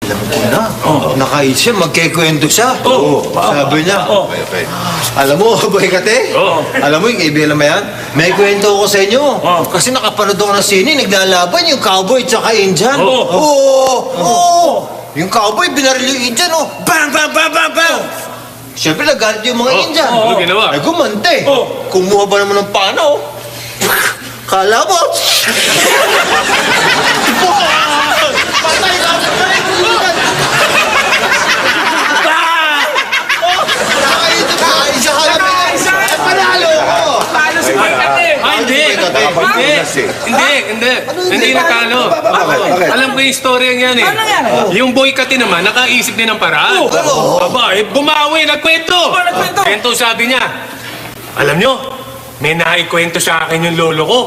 Alam ko na. Nakait siya, magkikwento siya. Sabi niya. Alam mo, boy kate? Alam mo yung kaibigan mo yan? May kwento ko sa inyo. Kasi nakapanood ako ng sine, naglalaban yung cowboy tsaka Indian. Yung cowboy, binaril yung Indian, Bang, bang, bang, bang, bang! Siyempre, nagalit yung mga Indian. Ano ginawa? Ay, gumante. Kumuha ba naman ng pano? Kala mo? Patay ka! Talo si Boycate! Hindi natalo. Alam ko yung storya niyan eh. Yung Boycate naman, nakaisip din ng paraan. Aba, bumawi, nagkwento. Kwento sabi niya, alam nyo, may naikwento sa akin yung lolo ko.